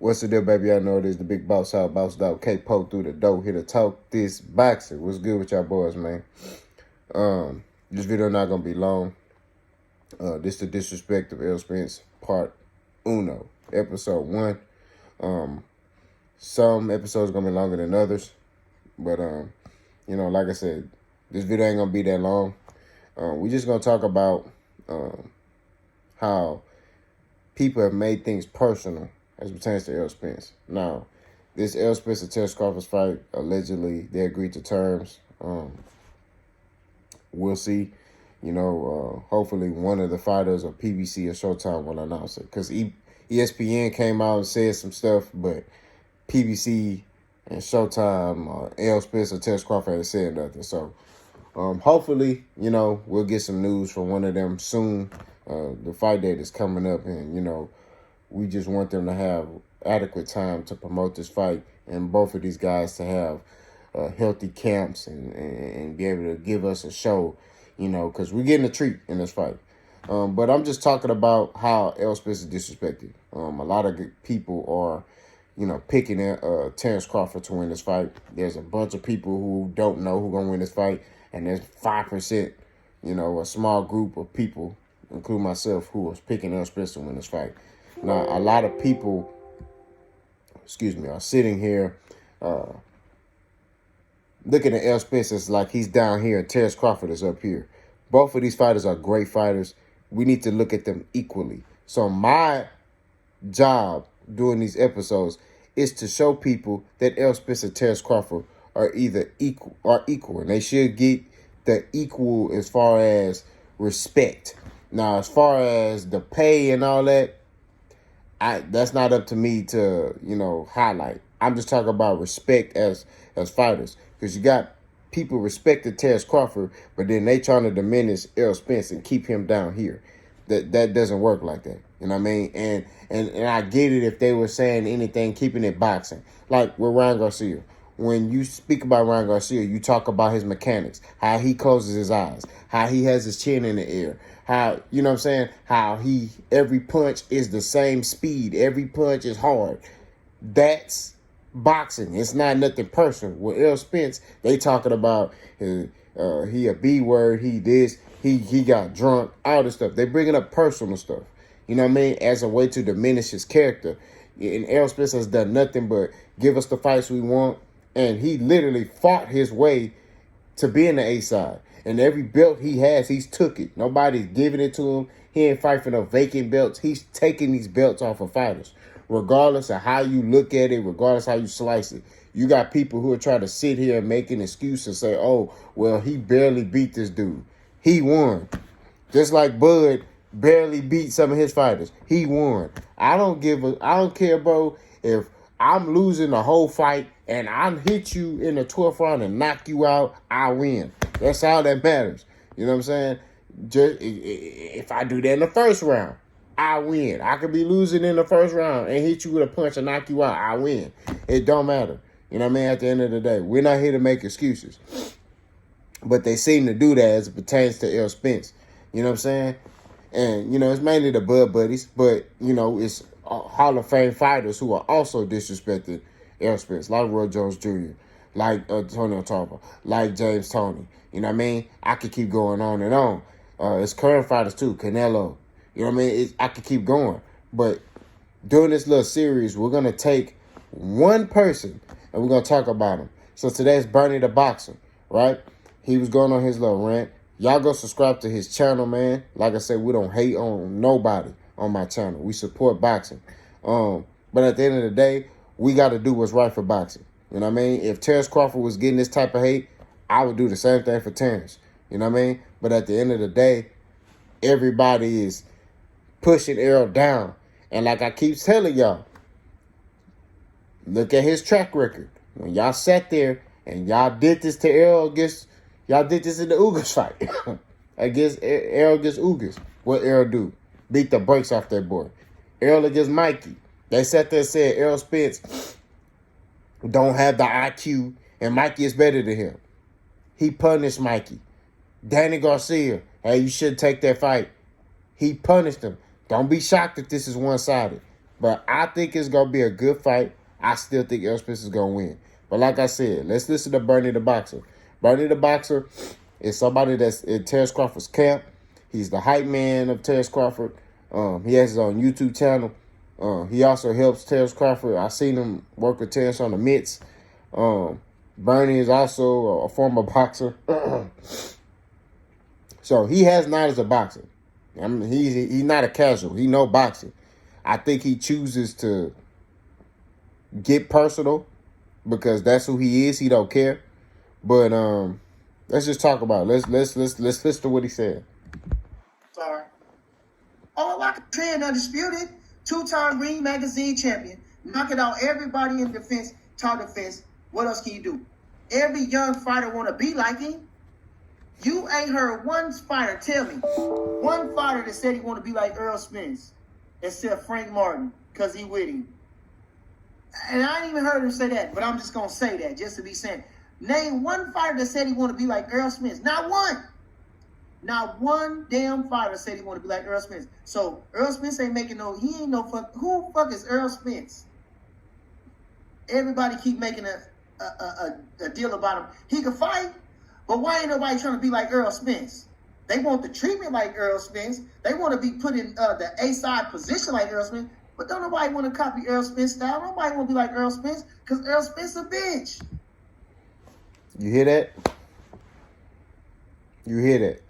What's the deal, baby? I know it is the big boss out, boss dog, K-Po through the door, here to talk this boxing. What's good with y'all boys, man? This video not gonna be long. This the disrespect of Errol Spence, part uno, episode 1. Some episodes gonna be longer than others, but like I said, this video ain't gonna be that long. We just gonna talk about how people have made things personal as it pertains to Errol Spence. Now, this Errol Spence and Terence Crawford's fight, allegedly, they agreed to terms. We'll see. Hopefully one of the fighters, or PBC or Showtime, will announce it. Because ESPN came out and said some stuff, but PBC and Showtime, Errol Spence or Terence Crawford ain't said nothing. So, hopefully, we'll get some news from one of them soon. The fight date is coming up, and, we just want them to have adequate time to promote this fight, and both of these guys to have healthy camps and be able to give us a show, because we're getting a treat in this fight. But I'm just talking about how Errol Spence is disrespected. A lot of people are, picking Terence Crawford to win this fight. There's a bunch of people who don't know who's going to win this fight, and there's 5%, a small group of people, including myself, who was picking Errol Spence to win this fight. Now, a lot of people, are sitting here looking at Errol Spence as like he's down here and Terence Crawford is up here. Both of these fighters are great fighters. We need to look at them equally. So my job doing these episodes is to show people that Errol Spence and Terence Crawford are either equal, and they should get the equal as far as respect. Now, as far as the pay and all that, that's not up to me to, highlight. I'm just talking about respect as fighters. Because you got people respecting Terence Crawford, but then they trying to diminish Errol Spence and keep him down here. That doesn't work like that. You know what I mean? And I get it if they were saying anything, keeping it boxing. Like with Ryan Garcia. When you speak about Ryan Garcia, you talk about his mechanics, how he closes his eyes, how he has his chin in the air, how, how every punch is the same speed, every punch is hard. That's boxing. It's not nothing personal. With Errol Spence, they talking about he a B word, he this, he got drunk, all this stuff. They bringing up personal stuff, as a way to diminish his character. And Errol Spence has done nothing but give us the fights we want. And he literally fought his way to being the A-side. And every belt he has, he's took it. Nobody's giving it to him. He ain't fighting for no vacant belts. He's taking these belts off of fighters. Regardless of how you look at it, regardless how you slice it. You got people who are trying to sit here and make an excuse and say, oh, well, he barely beat this dude. He won. Just like Bud barely beat some of his fighters. He won. I don't care, bro, if I'm losing the whole fight and I hit you in the 12th round and knock you out, I win. That's all that matters. You know what I'm saying? Just if I do that in the first round, I win. I could be losing in the first round and hit you with a punch and knock you out, I win. It don't matter. You know what I mean? At the end of the day, we're not here to make excuses. But they seem to do that as it pertains to Errol Spence. You know what I'm saying? And, it's mainly the Bud Buddies, but, it's Hall of Fame fighters who are also disrespected Errol Spence, like Roy Jones Jr., like Antonio Tarver, like James Toney. You know what I mean? I could keep going on and on. It's current fighters too, Canelo. You know what I mean? I could keep going. But during this little series, we're going to take one person and we're going to talk about him. So today's Bernie the Boxer, right? He was going on his little rant. Y'all go subscribe to his channel, man. Like I said, we don't hate on nobody on my channel. We support boxing. But at the end of the day, we got to do what's right for boxing. You know what I mean? If Terence Crawford was getting this type of hate, I would do the same thing for Terence. You know what I mean? But at the end of the day, everybody is pushing Errol down. And like I keep telling y'all, look at his track record. When y'all sat there and y'all did this to Errol y'all did this in the Ugas fight. Against Errol against Ugas. What Errol do? Beat the brakes off that boy. Errol against Mikey. They sat there and said Errol Spence don't have the IQ and Mikey is better than him. He punished Mikey. Danny Garcia, hey, you should take that fight. He punished him. Don't be shocked if this is one-sided. But I think it's going to be a good fight. I still think Errol Spence is going to win. But like I said, let's listen to Bernie the Boxer. Bernie the Boxer is somebody that's in Terrence Crawford's camp. He's the hype man of Terrence Crawford. He has his own YouTube channel. He also helps Terrence Crawford. I seen him work with Terrence on the mitts. Bernie is also a former boxer. So he has knowledge of boxing. I mean, he's not a casual. He know boxing. I think he chooses to get personal because that's who he is. He don't care. But let's just talk about it. Let's listen to what he said. Sorry. All I can say, undisputed, 2-time Ring Magazine champion, knocking out everybody in defense, title defense. What else can you do? Every young fighter want to be like him. You ain't heard one fighter tell me, one fighter that said he want to be like Errol Spence, except Frank Martin, because he with him. And I ain't even heard him say that, but I'm just going to say that, just to be saying. Name one fighter that said he want to be like Errol Spence. Not one. Not one damn fighter said he want to be like Errol Spence. So Errol Spence ain't making he ain't no fuck. Who the fuck is Errol Spence? Everybody keep making a deal about him. He can fight, but why ain't nobody trying to be like Errol Spence? They want the treatment like Errol Spence. They want to be put in the A-side position like Errol Spence. But don't nobody want to copy Errol Spence style. Nobody want to be like Errol Spence because Errol Spence a bitch. You hear that? You hear that?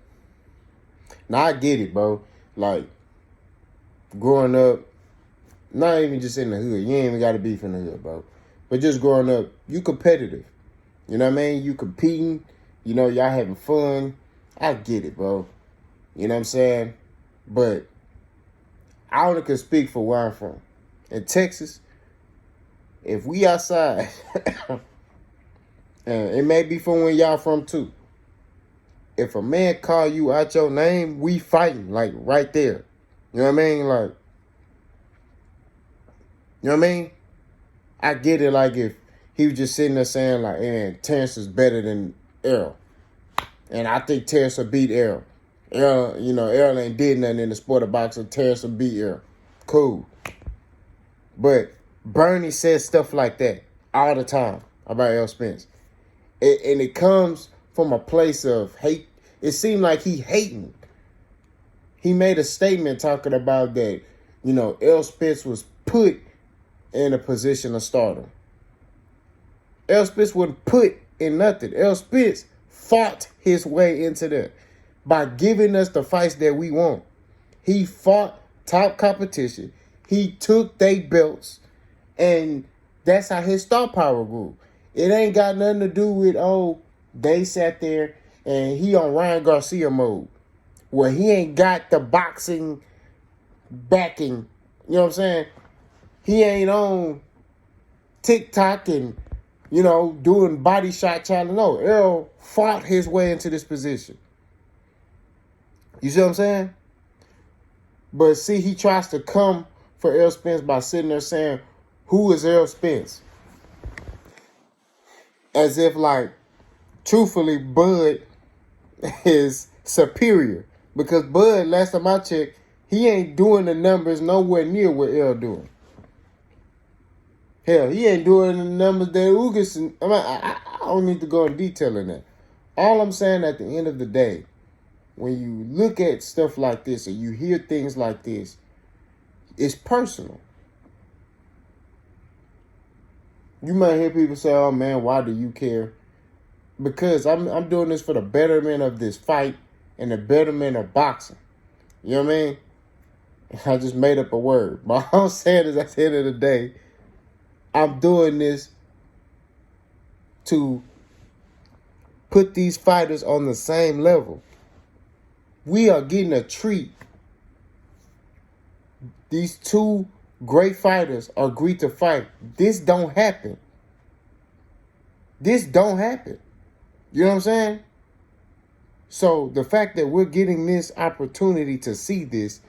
Now, I get it, bro. Like, growing up, not even just in the hood. You ain't even got to be from the hood, bro. But just growing up, you competitive. You know what I mean? You competing. You know, y'all having fun. I get it, bro. You know what I'm saying? But I only can speak for where I'm from. In Texas, if we outside, and it may be from where y'all from too, if a man call you out your name, we fighting, like, right there. You know what I mean? Like, you know what I mean? I get it, like, if he was just sitting there saying, like, man, Terrence is better than Errol. And I think Terrence will beat Errol. Errol ain't did nothing in the sport of boxing. Terrence will beat Errol. Cool. But Bernie says stuff like that all the time about Errol Spence. And it comes from a place of hate. It seemed like he hating. He made a statement talking about that, Errol Spence was put in a position of stardom. Errol Spence wasn't put in nothing. Errol Spence fought his way into that by giving us the fights that we want. He fought top competition. He took they belts, and that's how his star power grew. It ain't got nothing to do with, they sat there and he on Ryan Garcia mode, where he ain't got the boxing backing. You know what I'm saying? He ain't on TikTok and, doing body shot challenge. No, Errol fought his way into this position. You see what I'm saying? But see, he tries to come for Errol Spence by sitting there saying, who is Errol Spence? As if, like, truthfully, Bud is superior. Because Bud, last time I checked, he ain't doing the numbers nowhere near what Errol doing. Hell, he ain't doing the numbers that Ugas. I don't need to go in detail in that. All I'm saying at the end of the day, when you look at stuff like this or you hear things like this, it's personal. You might hear people say, oh man, why do you care? Because I'm doing this for the betterment of this fight and the betterment of boxing. You know what I mean? I just made up a word. But all I'm saying is at the end of the day, I'm doing this to put these fighters on the same level. We are getting a treat. These two great fighters agree to fight. This don't happen. This don't happen. You know what I'm saying? So the fact that we're getting this opportunity to see this,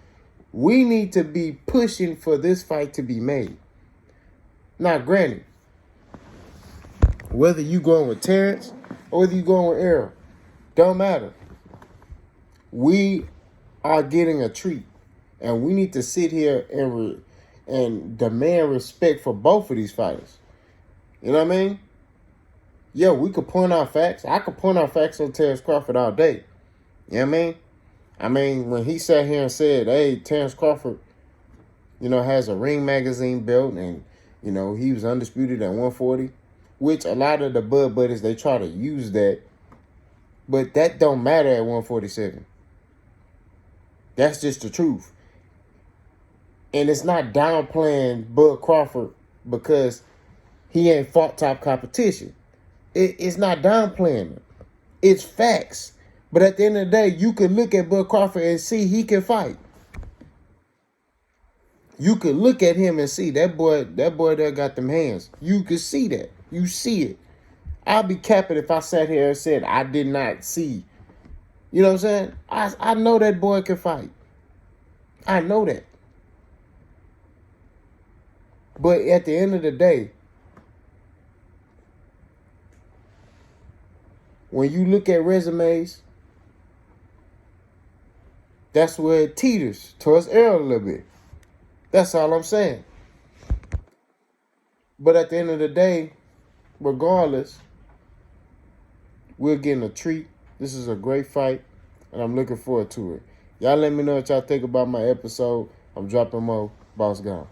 we need to be pushing for this fight to be made. Now, granted, whether you going with Terrence or whether you going with Errol, don't matter. We are getting a treat. And we need to sit here and and demand respect for both of these fighters. You know what I mean? Yeah, we could point out facts. I could point out facts on Terrence Crawford all day. You know what I mean? I mean, when he sat here and said, hey, Terrence Crawford, has a Ring Magazine belt and, he was undisputed at 140, which a lot of the Bud Buddies, they try to use that, but that don't matter at 147. That's just the truth. And it's not downplaying Bud Crawford because he ain't fought top competition. It's not downplaying him. It's facts. But at the end of the day, you can look at Bud Crawford and see he can fight. You could look at him and see that boy there got them hands. You could see that. You see it. I'd be capping if I sat here and said I did not see. You know what I'm saying? I know that boy can fight. I know that. But at the end of the day, when you look at resumes, that's where it teeters towards Errol a little bit. That's all I'm saying. But at the end of the day, regardless, we're getting a treat. This is a great fight, and I'm looking forward to it. Y'all let me know what y'all think about my episode. I'm dropping more. Boss gone.